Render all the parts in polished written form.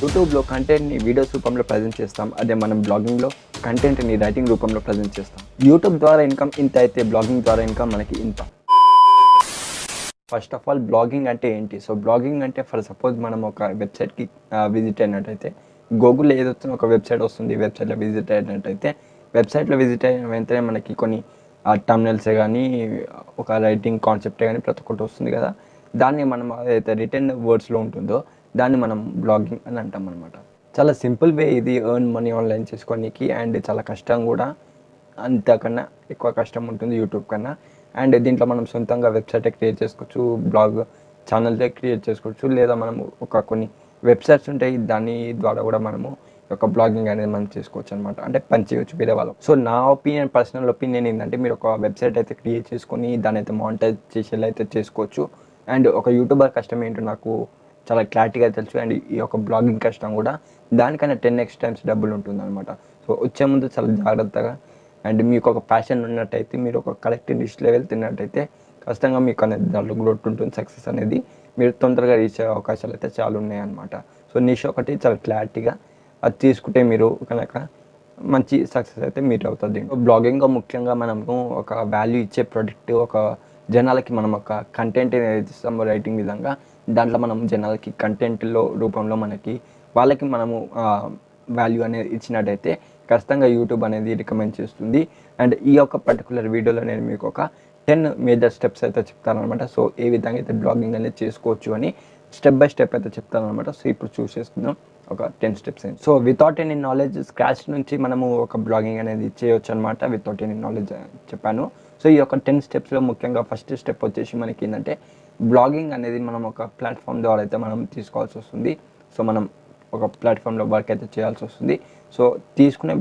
యూట్యూబ్లో కంటెంట్ని వీడియోస్ రూపంలో ప్రజెంట్ చేస్తాం. అదే మనం బ్లాగింగ్లో కంటెంట్ని రైటింగ్ రూపంలో ప్రజెంట్ చేస్తాం. యూట్యూబ్ ద్వారా ఇన్కమ్ ఇంత అయితే బ్లాగింగ్ ద్వారా ఇన్కమ్ మనకి ఇంత. ఫస్ట్ ఆఫ్ ఆల్ బ్లాగింగ్ అంటే ఏంటి? సో బ్లాగింగ్ అంటే ఫర్ సపోజ్ మనం ఒక వెబ్సైట్కి విజిట్ అయినట్టయితే గూగుల్లో ఏదొచ్చిన ఒక వెబ్సైట్ వస్తుంది. వెబ్సైట్లో విజిట్ అయినట్టయితే వెబ్సైట్లో విజిట్ అయిన వెంటనే మనకి కొన్ని టర్మినల్సే కానీ ఒక రైటింగ్ కాన్సెప్టే కానీ ప్రతి ఒక్కటి వస్తుంది కదా. దాన్ని మనం ఏదైతే రిటర్న్ వర్డ్స్లో ఉంటుందో దాన్ని మనం బ్లాగింగ్ అని అంటాం అనమాట. చాలా సింపుల్ వే ఇది ఎర్న్ మనీ ఆన్లైన్ చేసుకోనికి. అండ్ చాలా కష్టం కూడా, అంతకన్నా ఎక్కువ కష్టం ఉంటుంది యూట్యూబ్ కన్నా. అండ్ దీంట్లో మనం సొంతంగా వెబ్సైట్ క్రియేట్ చేసుకోవచ్చు, బ్లాగ్ ఛానల్తో క్రియేట్ చేసుకోవచ్చు, లేదా మనము కొన్ని వెబ్సైట్స్ ఉంటాయి దాని ద్వారా కూడా మనము ఒక బ్లాగింగ్ అనేది మనం చేసుకోవచ్చు అనమాట. అంటే పని చేయవచ్చు వేరే వాళ్ళం. సో నా ఒపీనియన్, పర్సనల్ ఒపీనియన్ ఏంటంటే మీరు ఒక వెబ్సైట్ అయితే క్రియేట్ చేసుకొని దాని అయితే మానిటైజ్ చేసేలా అయితే చేసుకోవచ్చు. అండ్ ఒక యూట్యూబర్ కష్టం ఏంటో నాకు చాలా క్లారిటీగా తెలుసు. అండ్ ఈ యొక్క బ్లాగింగ్ కష్టం కూడా దానికన్నా 10x టైమ్స్ డబ్బులు ఉంటుంది అనమాట. సో వచ్చే ముందు చాలా జాగ్రత్తగా, అండ్ మీకు ఒక ప్యాషన్ ఉన్నట్టయితే, మీరు ఒక కలెక్టివ్ లిస్ట్లో వెళ్తున్నట్టయితే ఖచ్చితంగా మీకు అనేది దాంట్లో గ్రోత్ ఉంటుంది. సక్సెస్ అనేది మీరు తొందరగా రీచ్ అయ్యే అవకాశాలు అయితే చాలా ఉన్నాయన్నమాట. సో నిష్ ఒకటి చాలా క్లారిటీగా అది తీసుకుంటే మీరు కనుక మంచి సక్సెస్ అయితే మీట్ అవుతుంది. బ్లాగింగ్లో ముఖ్యంగా మనము ఒక వాల్యూ ఇచ్చే ప్రొడక్ట్, ఒక జనాలకి మనం ఒక కంటెంట్ అనేది ఇస్తాము రైటింగ్ విధంగా. దాంట్లో మనం జనాలకి కంటెంట్లో రూపంలో వాళ్ళకి మనము వాల్యూ అనేది ఇచ్చినట్టయితే ఖచ్చితంగా యూట్యూబ్ అనేది రికమెండ్ చేస్తుంది. అండ్ ఈ యొక్క పర్టికులర్ వీడియోలో నేను మీకు ఒక 10 మేజర్ స్టెప్స్ అయితే చెప్తాను అనమాట. సో ఏ విధంగా అయితే బ్లాగింగ్ అనేది చేసుకోవచ్చు అని స్టెప్ బై స్టెప్ అయితే చెప్తాను అనమాట. సో ఇప్పుడు చూస్ చేసుకుందాం ఒక 10 steps. So without any knowledge, scratch నుంచి మనము ఒక బ్లాగింగ్ అనేది చేయొచ్చు అనమాట. వితౌట్ ఎనీ నాలెడ్జ్ చెప్పాను. సో ఈ యొక్క 10 స్టెప్స్లో ముఖ్యంగా ఫస్ట్ స్టెప్ వచ్చేసి మనకి ఏంటంటే, బ్లాగింగ్ అనేది మనం ఒక ప్లాట్ఫామ్ ద్వారా అయితే మనం తీసుకోవాల్సి వస్తుంది. సో మనం ఒక ప్లాట్ఫామ్లో వర్క్ అయితే చేయాల్సి వస్తుంది. సో తీసుకునే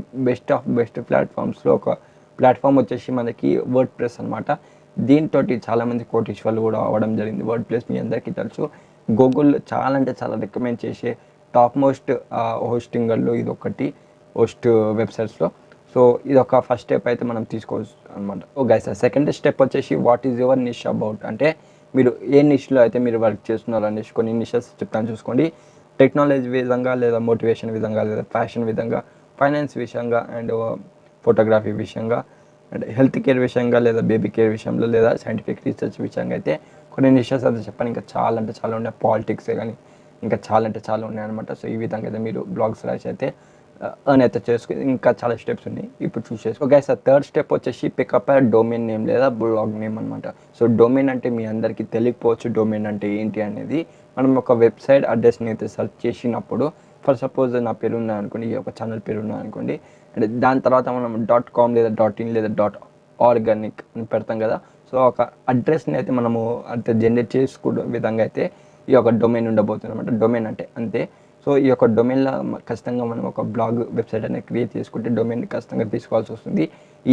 బెస్ట్ ప్లాట్ఫామ్స్లో ఒక ప్లాట్ఫామ్ వచ్చేసి మనకి వర్డ్ ప్రెస్ అనమాట. దీంతో చాలామంది కోటీశ్వర్లు కూడా అవ్వడం జరిగింది. వర్డ్ ప్రెస్ మీ అందరికీ తెలుసు. గూగుల్ చాలా అంటే చాలా రికమెండ్ చేసే టాప్ మోస్ట్ హోస్టింగర్లు ఇది ఒకటి, హోస్ట్ వెబ్సైట్స్లో. సో ఇది ఒక ఫస్ట్ స్టెప్ అయితే మనం తీసుకోవచ్చు అనమాట. ఓ గైస్, సెకండ్ స్టెప్ వచ్చేసి వాట్ ఈజ్ యువర్ నిష్ అబౌట్. అంటే మీరు ఏ నిష్లో అయితే మీరు వర్క్ చేస్తున్నారు అనేసి కొన్ని నిషెస్ చెప్తాను చూసుకోండి. టెక్నాలజీ విధంగా, లేదా మోటివేషన్ విధంగా, లేదా ఫ్యాషన్ విధంగా, ఫైనాన్స్ విషయంగా, అండ్ ఫోటోగ్రఫీ విషయంగా, అండ్ హెల్త్ కేర్ విషయంగా, లేదా బేబీ కేర్ విషయంలో, లేదా సైంటిఫిక్ రీసెర్చ్ విషయంగా అయితే కొన్ని నిషెస్ అయితే చెప్పాను. ఇంకా చాలా అంటే చాలా ఉన్నాయి. పాలిటిక్సే కానీ ఇంకా చాలా అంటే చాలా ఉన్నాయి అనమాట. సో ఈ విధంగా అయితే మీరు బ్లాగ్స్ రాసి అయితే ఎర్న్ అయితే చేసుకుని ఇంకా చాలా స్టెప్స్ ఉన్నాయి, ఇప్పుడు చూస్ చేసుకో గైస్. థర్డ్ స్టెప్ వచ్చేసి పికప్ డొమైన్ నేమ్ లేదా బ్లాగ్ నేమ్ అనమాట. సో డొమైన్ అంటే మీ అందరికీ తెలియకపోవచ్చు డొమైన్ అంటే ఏంటి అనేది. మనం ఒక వెబ్సైట్ అడ్రస్ని అయితే సెర్చ్ చేసినప్పుడు, ఫర్ సపోజ్ నా పేరు ఉన్నా అనుకోండి, ఈ ఒక ఛానల్ పేరు ఉన్నా అనుకోండి, అండ్ దాని తర్వాత మనం .com లేదా .in లేదా .organic అని పెడతాం కదా. సో ఒక అడ్రస్ని అయితే మనము అంతే జనరేట్ చేసుకునే విధంగా అయితే ఈ యొక్క డొమైన్ ఉండబోతుంది అనమాట. డొమైన్ అంటే అంతే. సో ఈ యొక్క డొమైన్లో ఖచ్చితంగా మనం ఒక బ్లాగ్ వెబ్సైట్ అనేది క్రియేట్ చేసుకుంటే డొమైన్ ఖచ్చితంగా తీసుకోవాల్సి వస్తుంది.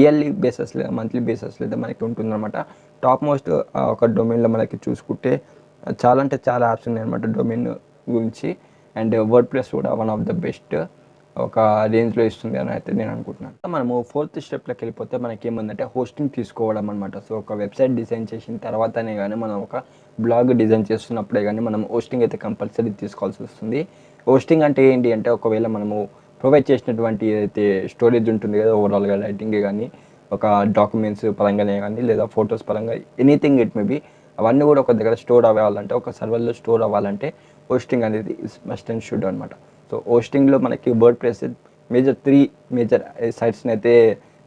ఇయర్లీ బేసెస్ లేదా మంత్లీ బేసెస్ లేదా మనకి ఉంటుందన్నమాట. టాప్ మోస్ట్ ఒక డొమైన్లో మనకి చూసుకుంటే చాలా అంటే చాలా యాప్స్ ఉన్నాయి అనమాట డొమైన్ గురించి. అండ్ వర్డ్ ప్రెస్ కూడా వన్ ఆఫ్ ద బెస్ట్ ఒక రేంజ్లో ఇస్తుంది అని అయితే నేను అనుకుంటున్నాను. మనము ఫోర్త్ స్టెప్లోకి వెళ్ళిపోతే మనకి ఏముందంటే హోస్టింగ్ తీసుకోవడం అనమాట. సో ఒక వెబ్సైట్ డిజైన్ చేసిన తర్వాతనే కానీ, మనం ఒక బ్లాగ్ డిజైన్ చేస్తున్నప్పుడే కానీ మనం హోస్టింగ్ అయితే కంపల్సరీ తీసుకోవాల్సి వస్తుంది. హోస్టింగ్ అంటే ఏంటి అంటే, ఒకవేళ మనము ప్రొవైడ్ చేసినటువంటి ఏదైతే స్టోరేజ్ ఉంటుంది కదా, ఓవరాల్గా రైటింగే కానీ, ఒక డాక్యుమెంట్స్ పరంగానే కానీ, లేదా ఫొటోస్ పరంగా, ఎనీథింగ్ ఇట్ మే బి, అవన్నీ కూడా ఒక దగ్గర స్టోర్ అవ్వాలంటే, ఒక సర్వర్లో స్టోర్ అవ్వాలంటే హోస్టింగ్ అనేది మస్ట్ అండ్ షుడ్ అనమాట. సో హోస్టింగ్లో మనకి వర్డ్ ప్రెస్ త్రీ మేజర్ సైట్స్ని అయితే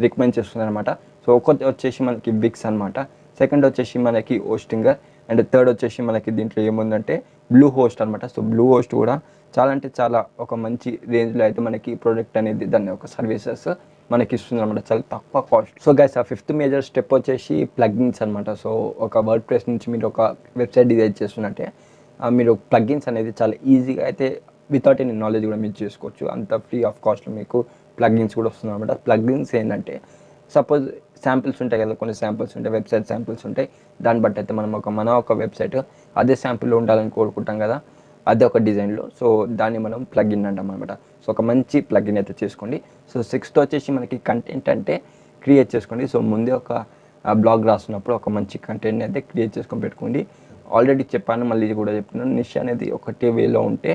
రికమెండ్ చేస్తుంది అనమాట. సో ఒకటి వచ్చేసి మనకి బిగ్స్ అనమాట, సెకండ్ వచ్చేసి మనకి హోస్టింగర్, అండ్ థర్డ్ వచ్చేసి మనకి దీంట్లో ఏముందంటే బ్లూ హోస్ట్ అనమాట. సో బ్లూ హోస్ట్ కూడా చాలా అంటే చాలా ఒక మంచి రేంజ్లో అయితే మనకి ప్రోడక్ట్ అనేది, దాన్ని ఒక సర్వీసెస్ మనకి ఇస్తుంది అనమాట, చాలా తక్కువ కాస్ట్. సో గైస్, ఆ ఫిఫ్త్ మేజర్ స్టెప్ వచ్చేసి ప్లగ్ఇన్స్ అనమాట. సో ఒక వర్డ్ ప్రెస్ నుంచి మీరు ఒక వెబ్సైట్ డిజైన్ చేస్తున్నట్టే మీరు ప్లగ్ఇన్స్ అనేది చాలా ఈజీగా అయితే వితౌట్ ఎనీ నాలెడ్జ్ కూడా మీరు చేసుకోవచ్చు. అంత ఫ్రీ ఆఫ్ కాస్ట్లో మీకు ప్లగ్ఇన్స్ కూడా వస్తుంది అనమాట. ప్లగ్ఇన్స్ ఏంటంటే, సపోజ్ శాంపిల్స్ ఉంటాయి కదా, కొన్ని శాంపిల్స్ ఉంటాయి, వెబ్సైట్ శాంపిల్స్ ఉంటాయి. దాన్ని బట్టి అయితే మన ఒక వెబ్సైట్ అదే శాంపిల్లో ఉండాలని కోరుకుంటాం కదా, అదే ఒక డిజైన్లో. సో దాన్ని మనం ప్లగ్ఇన్ అంటాం అనమాట. సో ఒక మంచి ప్లగ్ఇన్ అయితే చేసుకోండి. సో సిక్స్త్ వచ్చేసి మనకి కంటెంట్ అంటే క్రియేట్ చేసుకోండి. సో ముందే ఒక బ్లాగ్ రాస్తున్నప్పుడు ఒక మంచి కంటెంట్ని అయితే క్రియేట్ చేసుకొని పెట్టుకోండి. ఆల్రెడీ చెప్పాను, మళ్ళీ కూడా చెప్తున్నాను, నిష్ అనేది ఒకటే వేలో ఉంటే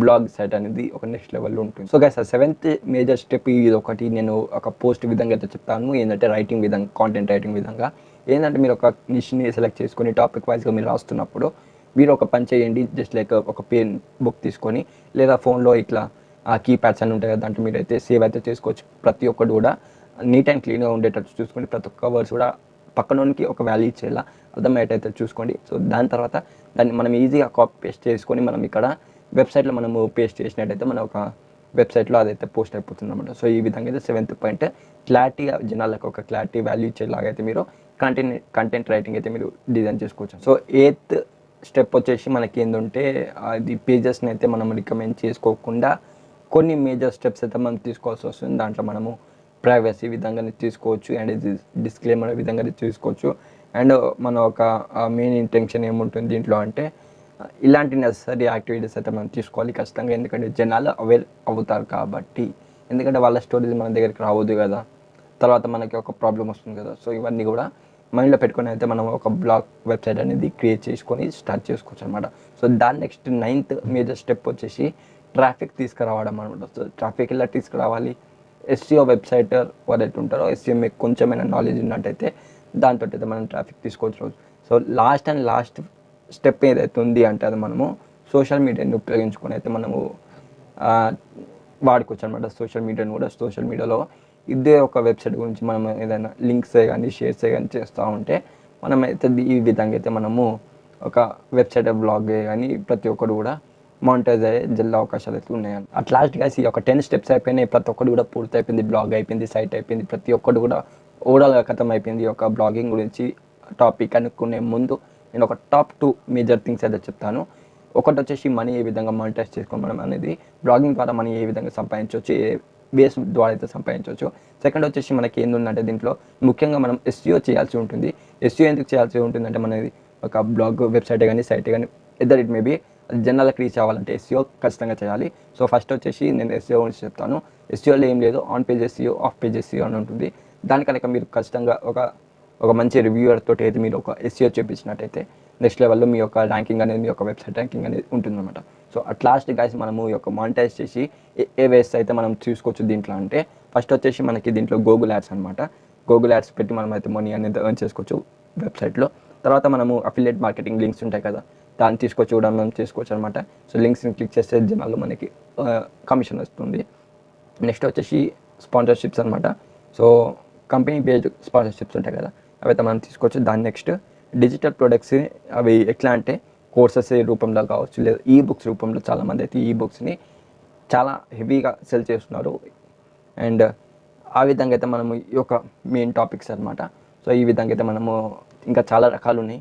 బ్లాగ్ సైట్ అనేది ఒక నెక్స్ట్ లెవెల్లో ఉంటుంది. సో గైస్, ఆ 7th మేజర్ స్టెప్ ఇది ఒకటి నేను ఒక పోస్ట్ విధంగా అయితే చెప్తాను. ఏంటంటే రైటింగ్ విధంగా, కాంటెంట్ రైటింగ్ విధంగా ఏంటంటే మీరు ఒక నిష్ని సెలెక్ట్ చేసుకొని టాపిక్ వైజ్గా మీరు రాస్తున్నప్పుడు మీరు ఒక పని చేయండి. జస్ట్ లైక్ ఒక పెన్ బుక్ తీసుకొని లేదా ఫోన్లో ఇట్లా కీప్యాడ్స్ అని ఉంటాయి కదా, దాంట్లో మీరు అయితే సేవ్ అయితే చేసుకోవచ్చు. ప్రతి ఒక్కటి కూడా నీట్ అండ్ క్లీన్గా ఉండేటట్టు చూసుకోండి. ప్రతి ఒక్క వర్డ్స్ కూడా పక్కనోనికి ఒక వాల్యూ ఇచ్చేలా అర్థమయ్యేటైతే చూసుకోండి. సో దాని తర్వాత దాన్ని మనం ఈజీగా కాపీ పేస్ట్ చేసుకొని మనం ఇక్కడ వెబ్సైట్లో మనము పేస్ట్ చేసినట్టయితే మన ఒక వెబ్సైట్లో అదైతే పోస్ట్ అయిపోతుంది అనమాట. సో ఈ విధంగా అయితే 7th పాయింట్ క్లారిటీగా జనాలకు ఒక క్లారిటీ వాల్యూ ఇచ్చేలాగా అయితే మీరు కంటెంట్ రైటింగ్ అయితే మీరు డిజైన్ చేసుకోవచ్చు. సో 8th స్టెప్ వచ్చేసి మనకి ఏంటంటే అది పేజెస్ని అయితే మనం రికమెండ్ చేసుకోకుండా కొన్ని మేజర్ స్టెప్స్ అయితే మనం తీసుకోవాల్సి వస్తుంది. దాంట్లో మనము ప్రైవసీ విధంగానే తీసుకోవచ్చు అండ్ ఇది డిస్క్లైమర్ విధంగానే తీసుకోవచ్చు. అండ్ మన ఒక మెయిన్ ఇంటెన్షన్ ఏముంటుంది దీంట్లో అంటే ఇలాంటి నెసరీ యాక్టివిటీస్ అయితే మనం తీసుకోవాలి ఖచ్చితంగా. ఎందుకంటే జనాలు అవేర్ అవుతారు కాబట్టి. ఎందుకంటే వాళ్ళ స్టోరీస్ మన దగ్గరికి రావద్దు కదా, తర్వాత మనకి ఒక ప్రాబ్లం వస్తుంది కదా. సో ఇవన్నీ కూడా మైండ్లో పెట్టుకొని అయితే మనం ఒక బ్లాగ్ వెబ్సైట్ అనేది క్రియేట్ చేసుకొని స్టార్ట్ చేసుకోవచ్చు అనమాట. సో దాని నెక్స్ట్ 9th మేజర్ స్టెప్ వచ్చేసి ట్రాఫిక్ తీసుకురావడం అనమాట. సో ట్రాఫిక్ ఎలా తీసుకురావాలి, ఎస్సీఓ వెబ్సైటర్ ఎవరైతే ఉంటారో ఎస్సీఓ మీకు కొంచెమైనా నాలెడ్జ్ ఉన్నట్టయితే దాంతో అయితే మనం ట్రాఫిక్ తీసుకోవచ్చు. సో లాస్ట్ స్టెప్ ఏదైతే ఉంది అంటే అది మనము సోషల్ మీడియాని ఉపయోగించుకొని అయితే మనము వాడుకోవచ్చు అనమాట. సోషల్ మీడియాలో ఇదే ఒక వెబ్సైట్ గురించి మనం ఏదైనా లింక్స్ కానీ షేర్స్ కానీ చేస్తూ ఉంటే మనమైతే ఈ విధంగా అయితే మనము ఒక వెబ్సైట్ బ్లాగ్ కానీ ప్రతి ఒక్కరు కూడా మానిటైజ్ అయ్యే జిల్లా అవకాశాలు అయితే ఉన్నాయని. అట్ లాస్ట్ గైస్ ఈ ఒక 10 స్టెప్స్ అయిపోయినాయి. ప్రతి ఒక్కటి కూడా పూర్తి అయిపోయింది. బ్లాగ్ అయిపోయింది, సైట్ అయిపోయింది, ప్రతి ఒక్కటి కూడా ఓవరాల్గా ఖతం అయిపోయింది. ఒక బ్లాగింగ్ గురించి టాపిక్ అనుకునే ముందు నేను ఒక టాప్ 2 మేజర్ థింగ్స్ అయితే చెప్తాను. ఒకటి వచ్చేసి మనీ ఏ విధంగా మానిటైజ్ చేసుకోవడం అనేది, బ్లాగింగ్ ద్వారా మనీ ఏ విధంగా సంపాదించవచ్చు, ఏ బేస్ ద్వారా అయితే సంపాదించవచ్చు. సెకండ్ వచ్చేసి మనకి ఏంటంటే దీంట్లో ముఖ్యంగా మనం ఎస్ఈఓ చేయాల్సి ఉంటుంది. ఎస్ఈఓ ఎందుకు చేయాల్సి ఉంటుందంటే మనది ఒక బ్లాగ్ వెబ్సైట్ కానీ సైట్ కానీ ఎదర్ ఇట్ మేబీ జనాలకు రీచ్ అవ్వాలంటే ఎస్ఈఓ ఖచ్చితంగా చేయాలి. సో ఫస్ట్ వచ్చేసి నేను ఎస్ఈఓ గురించి చెప్తాను. ఎస్ఈఓలో ఏం లేదు, on page SEO, of page SEO అని ఉంటుంది. దానికనుక మీరు ఖచ్చితంగా ఒక మంచి రివ్యూవర్ తోటి అయితే మీరు ఒక ఎస్ఈఓ చేపించినట్టయితే నెక్స్ట్ లెవెల్లో మీ యొక్క ర్యాంకింగ్ అనేది, మీ యొక్క వెబ్సైట్ ర్యాంకింగ్ అనేది ఉంటుందన్నమాట. సో అట్ లాస్ట్ గైస్ మనము ఈ యొక్క మానిటైజ్ చేసి ఏ వేస్ అయితే మనం చూసుకోవచ్చు దీంట్లో అంటే ఫస్ట్ వచ్చేసి మనకి దీంట్లో గూగుల్ యాడ్స్ అనమాట. గూగుల్ యాడ్స్ పెట్టి మనం అయితే మనీ అనేది ఎర్న్ చేసుకోవచ్చు వెబ్సైట్లో. తర్వాత మనము అఫిలియేట్ మార్కెటింగ్ లింక్స్ ఉంటాయి కదా, దాన్ని తీసుకొచ్చి కూడా మనం చేసుకోవచ్చు అనమాట. సో లింక్స్ని క్లిక్ చేస్తే జనాల్లో మనకి కమిషన్ వస్తుంది. నెక్స్ట్ వచ్చేసి స్పాన్సర్షిప్స్ అనమాట. సో కంపెనీ బేస్డ్ స్పాన్సర్షిప్స్ ఉంటాయి కదా, అవైతే మనం తీసుకోవచ్చు. దాని నెక్స్ట్ డిజిటల్ ప్రొడక్ట్స్, అవి ఎట్లా అంటే కోర్సెస్ రూపంలో కావచ్చు, లేదా ఈ బుక్స్ రూపంలో చాలామంది అయితే ఈ బుక్స్ని చాలా హెవీగా సెల్ చేస్తున్నారు. అండ్ ఆ విధంగా అయితే మనము ఈ యొక్క మెయిన్ టాపిక్స్ అనమాట. సో ఈ విధంగా అయితే మనము ఇంకా చాలా రకాలు ఉన్నాయి,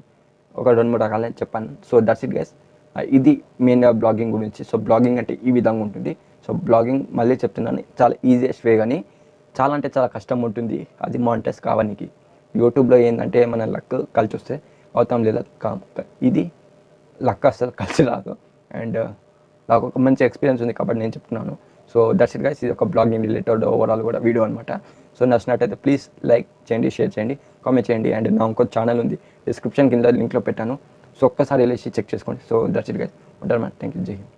ఒక 2-3 రకాలని చెప్పాను. సో దట్స్ ఇట్ గైస్, ఇది మెయిన్ బ్లాగింగ్ గురించి. సో బ్లాగింగ్ అంటే ఈ విధంగా ఉంటుంది. సో బ్లాగింగ్ మళ్ళీ చెప్తున్నాను, చాలా ఈజియెస్ట్ వే, కానీ చాలా అంటే చాలా కష్టం ఉంటుంది అది మానిటైజ్ కావడానికి. యూట్యూబ్లో ఏంటంటే మన లక్ కలిసి వస్తే అవుతాం, లేదా ఇది లక్ అసలు కలిసి రాదు. అండ్ నాకు ఒక మంచి ఎక్స్పీరియన్స్ ఉంది కాబట్టి నేను చెప్తున్నాను. సో దట్స్ ఇట్ గైస్, ఇది ఒక బ్లాగింగ్ రిలేటెడ్ ఓవరాల్ కూడా వీడియో అనమాట. సో నచ్చినట్టయితే ప్లీజ్ లైక్ చేయండి, షేర్ చేయండి, కామెంట్ చేయండి. అండ్ నా ఇంకో ఛానల్ ఉంది, డిస్క్రిప్షన్ కింద లింక్లో పెట్టాను. సో ఒక్కసారి వెళ్ళేసి చెక్ చేసుకోండి. సో దట్స్ ఇట్ గైస్, ఉంటారు మ్యామ్. థ్యాంక్ యూ, జై హింద్.